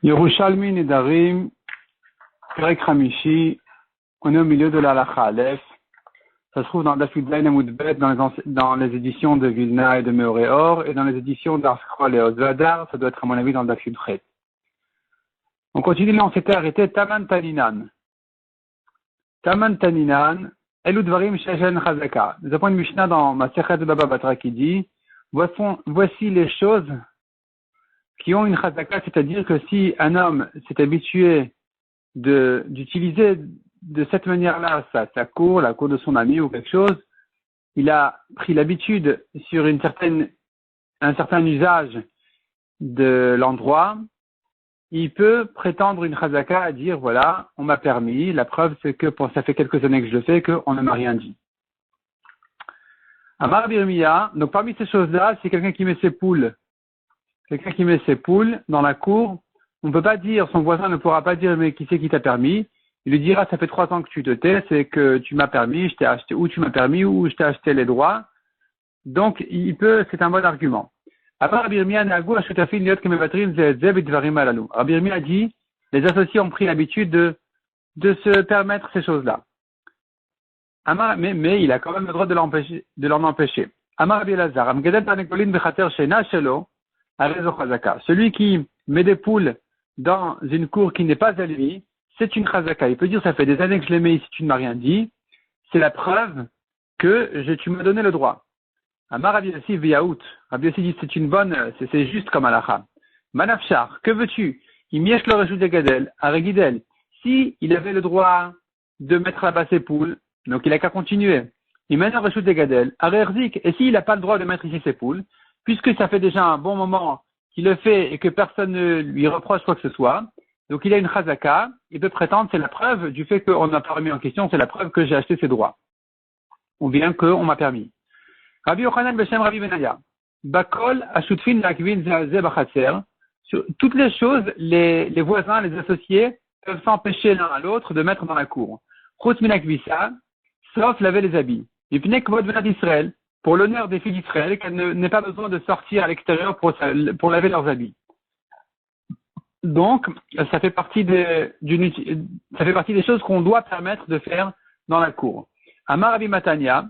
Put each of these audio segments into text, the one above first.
Yerushalmi Nedarim, Perek Hamishi, on est au milieu de la Halacha Aleph. Ça se trouve dans Daf Yudzayin Amud Bet, dans les éditions de Vilna et de Meoréor, et dans les éditions d'Arskol et Ozadar, ça doit être à mon avis dans le Daf Yudchet. On continue, là on s'était arrêté, Taman Taninan. Taman Taninan, Eludvarim Sheshen Chazaka. Nous avons une Mishnah dans Masechet de Baba Batra qui dit, voici les choses qui ont une chazaka, c'est-à-dire que si un homme s'est habitué d'utiliser de cette manière-là sa cour, la cour de son ami ou quelque chose, il a pris l'habitude sur un certain usage de l'endroit, il peut prétendre une chazaka à dire voilà, on m'a permis, la preuve c'est que ça fait quelques années que je le fais, qu'on ne m'a rien dit. Amar Birmiya, donc parmi ces choses-là, c'est quelqu'un qui met ses poules dans la cour, on ne peut pas dire, son voisin ne pourra pas dire, mais qui c'est qui t'a permis? Il lui dira, ça fait 3 ans que tu te tais, c'est que tu m'as permis, je t'ai acheté, ou tu m'as permis, ou je t'ai acheté les droits. Donc, c'est un bon argument. Après, Rabbi Yirmiyah a dit, les associés ont pris l'habitude de se permettre ces choses-là. Mais il a quand même le droit de l'en empêcher. Celui qui met des poules dans une cour qui n'est pas à lui, c'est une chazaka. Il peut dire, ça fait des années que je les mets ici, tu ne m'as rien dit. C'est la preuve que tu m'as donné le droit. Amar Rabbi Yossi Viaout. Rabbi Yossi dit, c'est juste comme halacha. Manafshar, que veux-tu? Il mièche le rejou des gadel, à Regidel. Si il avait le droit de mettre là-bas ses poules, donc il n'a qu'à continuer. Il mène un rejou des gadel, à Rerzik. Et s'il n'a pas le droit de mettre ici ses poules, puisque ça fait déjà un bon moment qu'il le fait et que personne ne lui reproche quoi que ce soit, donc il a une chazaka, il peut prétendre, c'est la preuve du fait qu'on n'a pas remis en question, c'est la preuve que j'ai acheté ses droits. Ou bien qu'on m'a permis. Rabbi Yochanan Beshem Rabbi Benaya. Bakol ashutfin lakvin ze bachatzer. Sur toutes les choses, les voisins, les associés peuvent s'empêcher l'un à l'autre de mettre dans la cour. Chutz minakvisa, sauf laver les habits. Yipnek vod benat Israël. Pour l'honneur des filles d'Israël, qu'elles n'aient pas besoin de sortir à l'extérieur pour laver leurs habits. Donc, ça fait partie des choses qu'on doit permettre de faire dans la cour. Amar Rabbi Matania,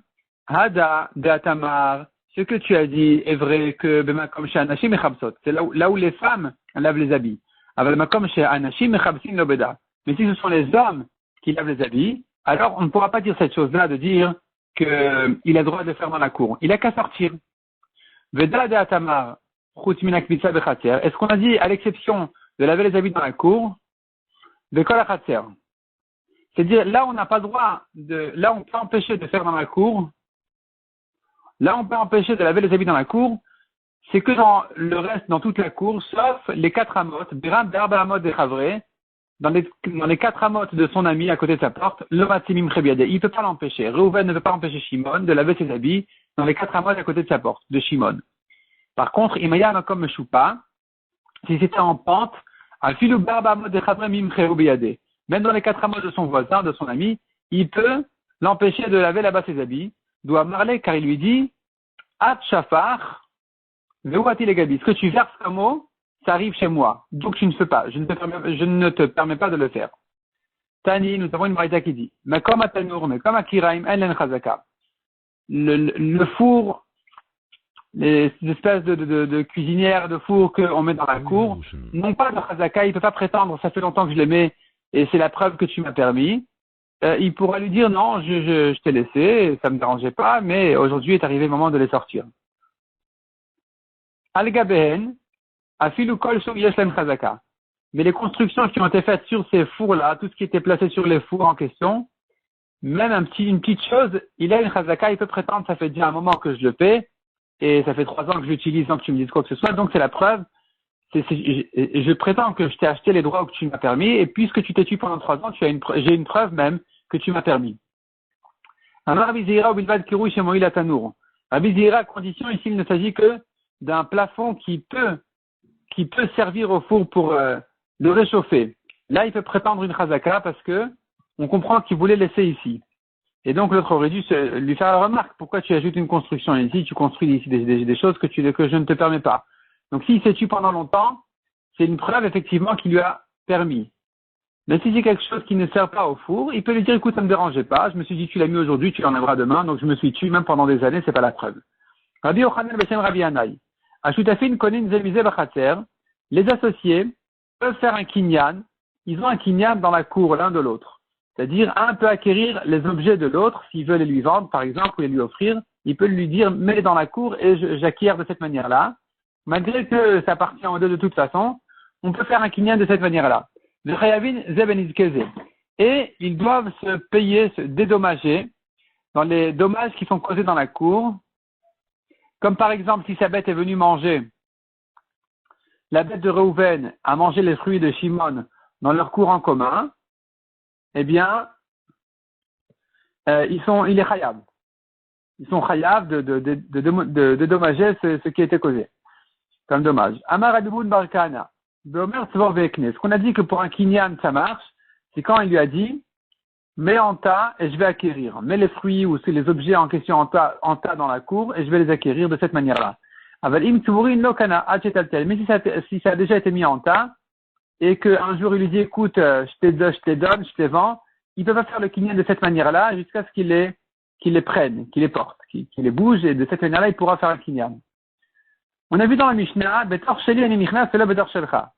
Hada de Atamar, ce que tu as dit est vrai que Bemakom chez Anashim Echabsot, c'est là où les femmes lavent les habits. Aval Makom chez Anashim Echabsin Lobeda. Mais si ce sont les hommes qui lavent les habits, alors on ne pourra pas dire cette chose-là de dire qu'il a le droit de le faire dans la cour. Il a qu'à sortir. Veda de Atamar, Chutminakvitsa Bechater. Est-ce qu'on a dit, à l'exception de laver les habits dans la cour, Bekol Achater. C'est-à-dire, là, on n'a pas le droit là, on peut empêcher de faire dans la cour. Là, on peut empêcher de laver les habits dans la cour. C'est que dans le reste, dans toute la cour, sauf les 4 amotes, Biram, Berba, Amot, et Chavre, dans les 4 amotes de son ami à côté de sa porte, le Matsimim Chebiade. Il ne peut pas l'empêcher. Reuven ne peut pas empêcher Shimon de laver ses habits dans les 4 amotes à côté de sa porte, de Shimon. Par contre, Imaya Makom Meshupa, si c'était en pente, Alfilu Barba Amot, et Chavre, Mim Chebiade. Même dans les 4 amotes de son voisin, de son ami, il peut l'empêcher de laver là-bas ses habits. Doit marler car il lui dit, At Shafar, Veuati les Gabi. Ce que tu verses comme eau, ça arrive chez moi. Donc tu ne fais pas. Je ne te permets pas de le faire. Tani, nous avons une braïta qui dit, mais comme à Tanour, mais comme à Kiraim, Ellen Chazaka. Le four, les espèces de cuisinières, de four qu'on met dans la cour, n'ont pas de Chazaka, il ne peut pas prétendre, ça fait longtemps que je les mets, et c'est la preuve que tu m'as permis. Il pourra lui dire, non, je t'ai laissé, ça ne me dérangeait pas, mais aujourd'hui est arrivé le moment de les sortir. Al-Gabehen, Afilu Kol Shum Yeshlem Chazaka. Mais les constructions qui ont été faites sur ces fours-là, tout ce qui était placé sur les fours en question, même une petite chose, il a une Chazaka, il peut prétendre, ça fait déjà un moment que je le fais, et ça fait 3 ans que je l'utilise sans que tu me dises quoi que ce soit, donc c'est la preuve. Je prétends que je t'ai acheté les droits que tu m'as permis, et puisque tu t'es tué pendant 3 ans, j'ai une preuve même que tu m'as permis. Rabbi Zira, à condition, ici, il ne s'agit que d'un plafond qui peut servir au four pour le réchauffer. Là, il peut prétendre une chazaka parce que on comprend qu'il voulait laisser ici. Et donc, l'autre aurait dû lui faire la remarque. Pourquoi tu ajoutes une construction ici, tu construis ici des choses que je ne te permets pas. Donc, s'il s'est tué pendant longtemps, c'est une preuve effectivement qui lui a permis. Mais si c'est quelque chose qui ne sert pas au four, il peut lui dire, écoute, ça ne me dérangeait pas, je me suis dit, tu l'as mis aujourd'hui, tu l'enlèveras demain, donc je me suis tué même pendant des années, c'est pas la preuve. Rabbi Yochanan Beshem Rabbi Yanaï. Ashutafin konin zemizeh b'chatzer. Les associés peuvent faire un kinyan. Ils ont un kinyan dans la cour l'un de l'autre. C'est-à-dire, un peut acquérir les objets de l'autre, s'il veut les lui vendre, par exemple, ou les lui offrir. Il peut lui dire, mets-les dans la cour et j'acquiers de cette manière-là. Malgré que ça appartient aux deux de toute façon, on peut faire un kinyan de cette manière-là. Et ils doivent se payer, se dédommager dans les dommages qui sont causés dans la cour. Comme par exemple, si sa bête est venue manger, la bête de Reuven a mangé les fruits de Shimon dans leur cour en commun, eh bien, il est chayav. Ils sont chayav de dédommager ce qui a été causé comme dommage. Amar Abiboun Barkana. Ce qu'on a dit que pour un kinyan ça marche, c'est quand il lui a dit mets en tas et je vais acquérir. Mets les fruits ou les objets en question en tas dans la cour et je vais les acquérir de cette manière-là. Mais si ça a déjà été mis en tas et qu'un jour il lui dit écoute, je te donne, je te vends, il peut pas faire le kinyan de cette manière-là jusqu'à ce qu'il les prenne, qu'il les porte, qu'il les bouge et de cette manière-là il pourra faire un kinyan. On a vu dans la Mishnah, Betor Sheli ani Nichnas, c'est le Betor Shelcha.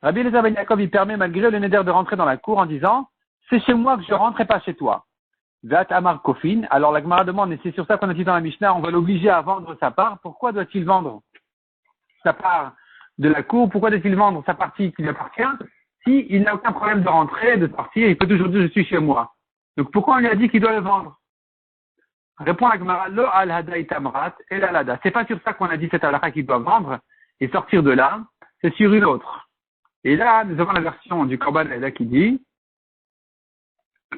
Rabbi Eliezer ben Yaakov, il permet malgré le neder de rentrer dans la cour en disant, c'est chez moi que je rentre et pas chez toi. Vat Amar Kofin. Alors la Gemara demande, et c'est sur ça qu'on a dit dans la Mishnah, on va l'obliger à vendre sa part. Pourquoi doit-il vendre sa part de la cour? Pourquoi doit-il vendre sa partie qui lui appartient? Si il n'a aucun problème de rentrer, de sortir, il peut toujours dire je suis chez moi. Donc pourquoi on lui a dit qu'il doit le vendre? Répond la Gemara, lo al hada itamrat el alada. C'est pas sur ça qu'on a dit cette halakha qu'il doit vendre et sortir de là, c'est sur une autre. Et là, nous avons la version du Korban Ela qui dit,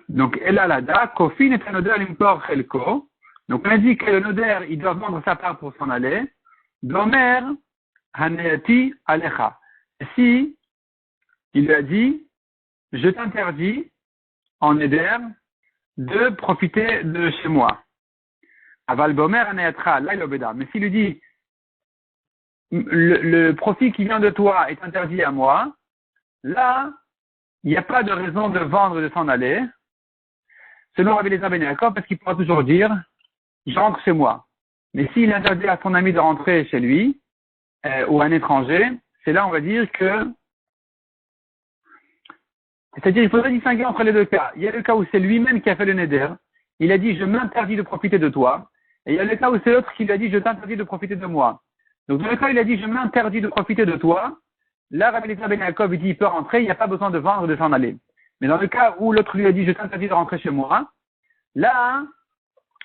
donc el alada, kofin et un noder l'impor chelko. Donc on a dit que le noder, il doit vendre sa part pour s'en aller. Domer haneati alecha. Si il lui a dit, je t'interdis en neder de profiter de chez moi. Aval bomer aneatra lailobeda. Mais s'il lui dit, le profit qui vient de toi est interdit à moi, là, il n'y a pas de raison de vendre et de s'en aller, selon Rabbi Eliezer ben Yaakov, parce qu'il pourra toujours dire, je rentre chez moi. Mais s'il interdit à son ami de rentrer chez lui, ou à un étranger, c'est là, on va dire que, c'est-à-dire, il faudrait distinguer entre les deux cas. Il y a le cas où c'est lui-même qui a fait le neder, il a dit, je m'interdis de profiter de toi, et il y a le cas où c'est l'autre qui lui a dit, je t'interdis de profiter de moi. Donc, dans le cas où il a dit, je m'interdis de profiter de toi, là, Rabbi Eliezer ben Yaakov, il dit, il peut rentrer, il n'y a pas besoin de vendre et de s'en aller. Mais dans le cas où l'autre lui a dit, je t'interdis de rentrer chez moi, là,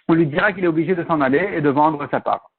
on lui dira qu'il est obligé de s'en aller et de vendre sa part.